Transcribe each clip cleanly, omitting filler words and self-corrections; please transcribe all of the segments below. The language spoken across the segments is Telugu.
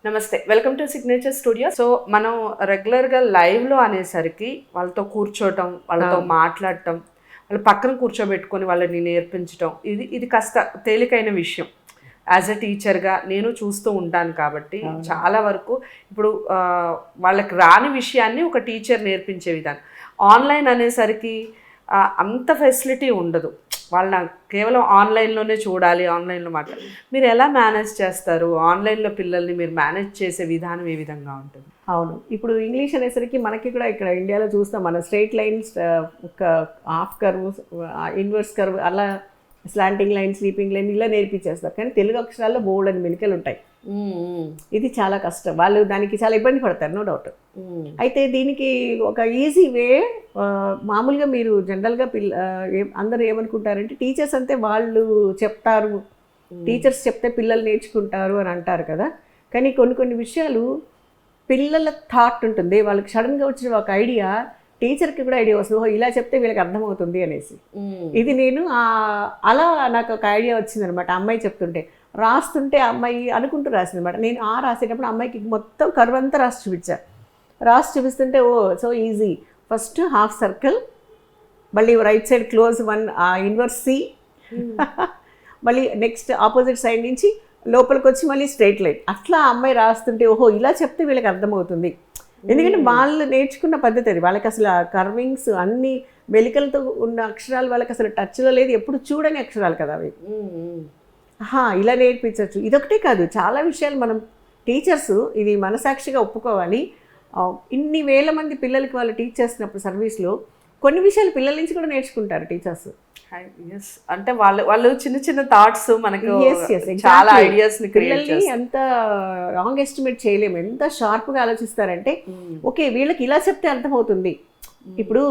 నమస్తే, welcome to signature studio. So మనం రెగ్యులర్గా లైవ్లో అనేసరికి వాళ్ళతో కూర్చోవటం, వాళ్ళతో మాట్లాడటం, వాళ్ళ పక్కన కూర్చోబెట్టుకొని వాళ్ళని నేర్పించటం, ఇది కాస్త తేలికైన విషయం. యాజ్ ఎ టీచర్గా నేను చూస్తూ ఉంటాను కాబట్టి చాలా వరకు ఇప్పుడు వాళ్ళకి రాని విషయాన్ని ఒక టీచర్ నేర్పించే విధానం. ఆన్లైన్ అనేసరికి అంత ఫెసిలిటీ ఉండదు. వాళ్ళ కేవలం ఆన్లైన్లోనే చూడాలి, ఆన్లైన్లో మాట్లాడాలి. మీరు ఎలా మేనేజ్ చేస్తారు? ఆన్లైన్లో పిల్లల్ని మీరు మేనేజ్ చేసే విధానం ఏ విధంగా ఉంటుంది? అవును, ఇప్పుడు ఇంగ్లీష్ అనేసరికి మనకి కూడా ఇక్కడ ఇండియాలో చూస్తాం, మన స్ట్రైట్ లైన్స్, ఒక హాఫ్ కర్వ్, ఇన్వర్స్ కర్వ్, అలా స్లాంటింగ్ లైన్, స్లీపింగ్ లైన్ ఇలా నేర్పించేస్తారు. కానీ తెలుగు అక్షరాల్లో బోల్డ్ అని మెలికలు ఉంటాయి. ఇది చాలా కష్టం, వాళ్ళు దానికి చాలా ఇబ్బంది పడతారు, నో డౌట్. అయితే దీనికి ఒక ఈజీ వే, మామూలుగా మీరు జనరల్గా అందరూ ఏమనుకుంటారంటే టీచర్స్ అంతే వాళ్ళు చెప్తారు, టీచర్స్ చెప్తే పిల్లలు నేర్చుకుంటారు అని అంటారు కదా. కానీ కొన్ని విషయాలు పిల్లల థాట్ ఉంటుంది, వాళ్ళకి సడన్గా వచ్చిన ఒక ఐడియా టీచర్కి కూడా ఐడియా వస్తుంది, ఓహో ఇలా చెప్తే వీళ్ళకి అర్థమవుతుంది అనేసి. ఇది నేను అలా నాకు ఒక ఐడియా వచ్చిందనమాట. అమ్మాయి చెప్తుంటే రాస్తుంటే అమ్మాయి అనుకుంటూ రాసింది అనమాట. నేను రాసేటప్పుడు అమ్మాయికి మొత్తం కర్వ్ అంతా రాసి చూపిస్తుంటే oh so easy. First half circle, మళ్ళీ right side close one, inverse C, మళ్ళీ నెక్స్ట్ ఆపోజిట్ సైడ్ నుంచి లోపలికి వచ్చి మళ్ళీ స్ట్రైట్ లైన్. అట్లా అమ్మాయి రాస్తుంటే ఓహో ఇలా చెప్తే వీళ్ళకి అర్థమవుతుంది. ఎందుకంటే వాళ్ళు నేర్చుకున్న పద్ధతి అది. వాళ్ళకి అసలు కర్వింగ్స్ అన్ని మెలికలతో ఉన్న అక్షరాలు వాళ్ళకి అసలు టచ్లో లేదు, ఎప్పుడు చూడని అక్షరాలు కదా అవి. ఇలా నేర్పించవచ్చు. ఇదొకటే కాదు, చాలా విషయాలు మనం టీచర్స్ ఇది మనసాక్షిగా ఒప్పుకోవాలి. ఇన్ని వేల మంది పిల్లలకి వాళ్ళు టీచ్ చేస్తున్నప్పుడు సర్వీస్లో కొన్ని విషయాలు పిల్లల నుంచి కూడా నేర్చుకుంటారు టీచర్స్. అంటే వాళ్ళు చిన్న చిన్న థాట్స్ మనకు చాలా ఐడియాస్ పిల్లల్ని ఎంత రాంగ్ ఎస్టిమేట్ చేయలేము. ఎంత షార్ప్గా ఆలోచిస్తారంటే ఓకే వీళ్ళకి ఇలా చెప్తే అర్థమవుతుంది. ఇప్పుడు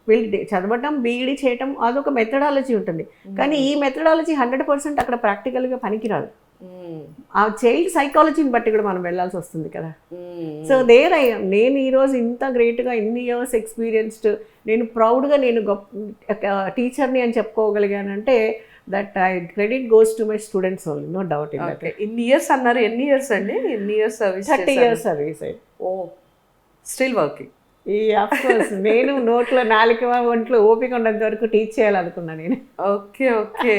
వీళ్ళు చదవటం, బీఈడీ చేయటం అదొక మెథడాలజీ ఉంటుంది. కానీ ఈ మెథడాలజీ 100% అక్కడ ప్రాక్టికల్గా పనికిరాదు. ఆ చైల్డ్ సైకాలజీని బట్టి కూడా మనం వెళ్ళాల్సి వస్తుంది కదా. సో నేను ఈరోజు ఇంత గ్రేట్గా ఇన్ని ఇయర్స్ ఎక్స్పీరియన్స్డ్, నేను ప్రౌడ్గా నేను టీచర్ని అని చెప్పుకోగలిగానంటే that I credit goes to my students only, no doubt in that. ఇన్ని ఇయర్స్ అన్నారు, ఎన్ని ఇయర్స్ అండి? ఎన్ని years service? 30 years service. Oh, still working. Of course నేను నోట్లో నాలుక ఒంట్లో ఓపిక ఉన్నంత వరకు టీచ్ చేయాలనుకున్నా నేను. ఓకే,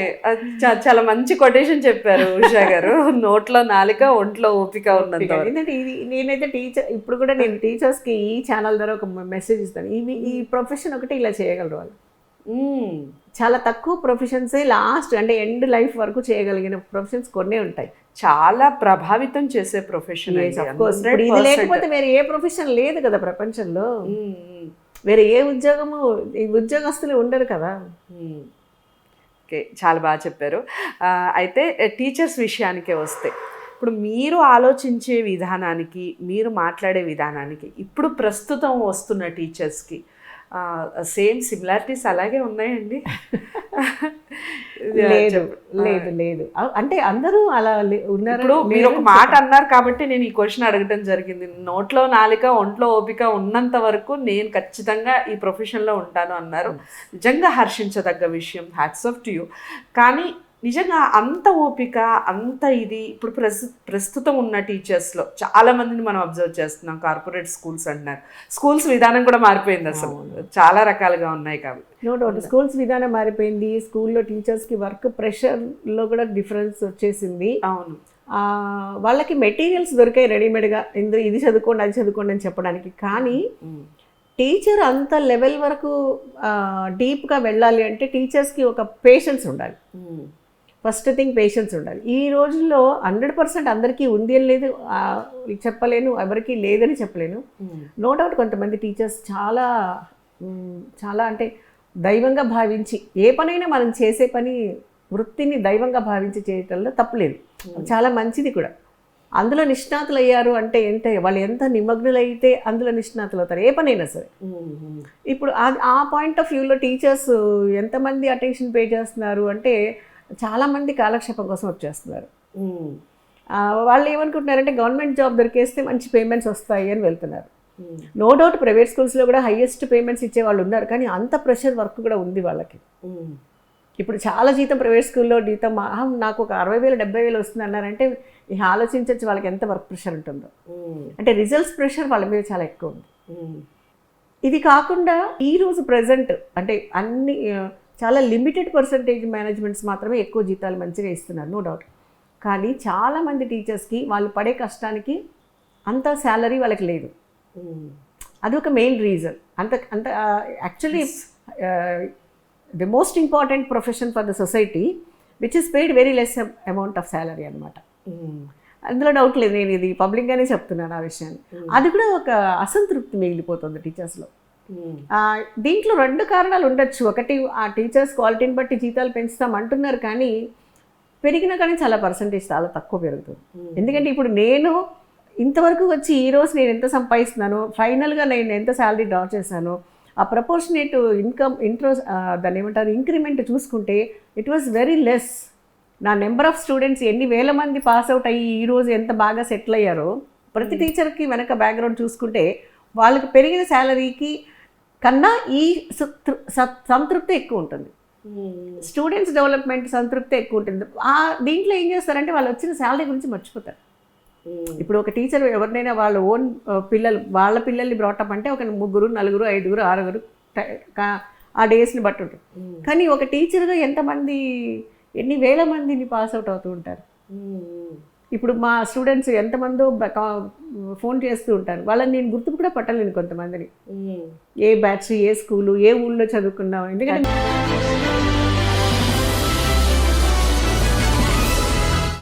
చాలా మంచి కొటేషన్ చెప్పారు ఉషా గారు. నోట్లో నాలుక ఒంట్లో ఓపిక ఉన్నంత. ఎందుకంటే ఇది నేనైతే టీచర్, ఇప్పుడు కూడా నేను టీచర్స్కి ఈ ఛానల్ ద్వారా ఒక మెసేజ్ ఇస్తాను. ఈ ప్రొఫెషన్ ఒకటి ఇలా చేయగలరు వాళ్ళు. చాలా తక్కువ ప్రొఫెషన్సే లాస్ట్ అంటే ఎండ్ లైఫ్ వరకు చేయగలిగిన ప్రొఫెషన్స్ కొన్నే ఉంటాయి. చాలా ప్రభావితం చేసే ప్రొఫెషన్. ఇది లేకపోతే వేరే ఏ ప్రొఫెషన్ లేదు కదా ప్రపంచంలో. వేరే ఏ ఉద్యోగము ఈ ఉద్యోగస్తులు ఉండరు కదా. ఓకే, చాలా బాగా చెప్పారు. అయితే టీచర్స్ విషయానికే వస్తే, ఇప్పుడు మీరు ఆలోచించే విధానానికి, మీరు మాట్లాడే విధానానికి, ఇప్పుడు ప్రస్తుతం వస్తున్న టీచర్స్కి సేమ్ సిమిలారిటీస్ అలాగే ఉన్నాయండి? లేదు అంటే అందరూ అలా ఉన్నారు. ఇప్పుడు మీరు ఒక మాట అన్నారు కాబట్టి నేను ఈ క్వశ్చన్ అడగటం జరిగింది. నోట్లో నాలిక ఒంట్లో ఓపిక ఉన్నంత వరకు నేను ఖచ్చితంగా ఈ ప్రొఫెషన్లో ఉంటాను అన్నారు. నిజంగా హర్షించదగ్గ విషయం, హ్యాట్స్ ఆఫ్ టు యూ. కానీ నిజంగా అంత ఓపిక, అంత ఇది ఇప్పుడు ప్రస్తుతం ఉన్న టీచర్స్లో చాలా మందిని మనం అబ్జర్వ్ చేస్తున్నాం. కార్పొరేట్ స్కూల్స్ అంటున్నారు, స్కూల్స్ విధానం కూడా మారిపోయింది, అసలు చాలా రకాలుగా ఉన్నాయి కాబట్టి. నో డౌట్ స్కూల్స్ విధానం మారిపోయింది. స్కూల్లో టీచర్స్కి వర్క్ ప్రెషర్లో కూడా డిఫరెన్స్ వచ్చేసింది. అవును, వాళ్ళకి మెటీరియల్స్ దొరికాయి రెడీమేడ్గా, ఇది చదువుకోండి అది చదువుకోండి అని చెప్పడానికి. కానీ టీచర్ అంత లెవెల్ వరకు డీప్గా వెళ్ళాలి అంటే టీచర్స్కి ఒక పేషెన్స్ ఉండాలి. ఫస్ట్ థింగ్ పేషెన్స్ ఉండాలి. ఈ రోజుల్లో 100% అందరికీ ఉంది అని లేదు చెప్పలేను, ఎవరికి లేదని చెప్పలేను. నో డౌట్ కొంతమంది టీచర్స్ చాలా చాలా అంటే దైవంగా భావించి, ఏ పనైనా మనం చేసే పని వృత్తిని దైవంగా భావించి చేయటంలో తప్పులేదు, చాలా మంచిది కూడా. అందులో నిష్ణాతులు అయ్యారు అంటే వాళ్ళు ఎంత నిమగ్నులైతే అందులో నిష్ణాతులు అవుతారు, ఏ పనైనా సరే. ఇప్పుడు ఆ పాయింట్ ఆఫ్ వ్యూలో టీచర్స్ ఎంతమంది అటెన్షన్ పే చేస్తున్నారు అంటే చాలామంది కాలక్షేపం కోసం వచ్చేస్తున్నారు. వాళ్ళు ఏమనుకుంటున్నారంటే గవర్నమెంట్ జాబ్ దొరికేస్తే మంచి పేమెంట్స్ వస్తాయి అని వెళ్తున్నారు. నో డౌట్ ప్రైవేట్ స్కూల్స్లో కూడా హైయెస్ట్ పేమెంట్స్ ఇచ్చే వాళ్ళు ఉన్నారు, కానీ అంత ప్రెషర్ వర్క్ కూడా ఉంది వాళ్ళకి. ఇప్పుడు చాలా జీతం ప్రైవేట్ స్కూల్లో జీతం నాకు ఒక 60,000 70,000 వస్తుంది అన్నారంటే ఆలోచించవచ్చు వాళ్ళకి ఎంత వర్క్ ప్రెషర్ ఉంటుందో. అంటే రిజల్ట్స్ ప్రెషర్ వాళ్ళ మీద చాలా ఎక్కువ ఉంది. ఇది కాకుండా ఈరోజు ప్రజెంట్ అంటే అన్ని చాలా లిమిటెడ్ పర్సంటేజ్ మేనేజ్మెంట్స్ మాత్రమే ఎక్కువ జీతాలు మంచిగా ఇస్తున్నారు, నో డౌట్. కానీ చాలామంది టీచర్స్కి వాళ్ళు పడే కష్టానికి అంత శాలరీ వాళ్ళకి లేదు. అది ఒక మెయిన్ రీజన్. అంత actually the most important profession for the society which is paid very less amount of salary అనమాట. అందులో డౌట్ లేదు, నేను ఇది పబ్లిక్గానే చెప్తున్నాను ఆ విషయాన్ని. అది కూడా ఒక అసంతృప్తి మిగిలిపోతుంది టీచర్స్లో. దీంట్లో 2 కారణాలు ఉండొచ్చు. ఒకటి, ఆ టీచర్స్ క్వాలిటీని బట్టి జీతాలు పెంచుతాం అంటున్నారు, కానీ పెరిగినా కానీ చాలా పర్సంటేజ్ చాలా తక్కువ పెరుగుతుంది. ఎందుకంటే ఇప్పుడు నేను ఇంతవరకు వచ్చి ఈరోజు నేను ఎంత సంపాదిస్తున్నానో, ఫైనల్గా నేను ఎంత శాలరీ డ్రా చేశానో, ఆ ప్రపోర్షనేట్ ఇన్కమ్ దాన్ని ఏమంటారు ఇంక్రిమెంట్ చూసుకుంటే ఇట్ వాజ్ వెరీ లెస్. నా నెంబర్ ఆఫ్ స్టూడెంట్స్ ఎన్ని వేల మంది పాస్ అవుట్ అయ్యి ఈరోజు ఎంత బాగా సెటిల్ అయ్యారో, ప్రతి టీచర్కి వెనక బ్యాక్గ్రౌండ్ చూసుకుంటే వాళ్ళకి పెరిగిన శాలరీకి కన్నా ఈ సంతృప్తి ఎక్కువ ఉంటుంది. స్టూడెంట్స్ డెవలప్మెంట్ సంతృప్తి ఎక్కువ ఉంటుంది. దీంట్లో ఏం చేస్తారంటే వాళ్ళు వచ్చిన శాలరీ గురించి మర్చిపోతారు. ఇప్పుడు ఒక టీచర్ ఎవరినైనా వాళ్ళ ఓన్ వాళ్ళ పిల్లల్ని బ్రాటప్ అంటే ఒక 3 4 5 6 ఆ డేస్ని బట్టి ఉంటుంది. కానీ ఒక టీచర్గా ఎన్ని వేల మందిని పాస్ అవుట్ అవుతూ ఉంటారు. ఇప్పుడు మా స్టూడెంట్స్ ఎంతమందో ఫోన్ చేస్తూ ఉంటారు, వాళ్ళని నేను గుర్తు కూడా పట్టలేను కొంతమందిని. ఏ బ్యాచ్, ఏ స్కూలు, ఏ ఊళ్ళో చదువుకున్నాం. ఎందుకంటే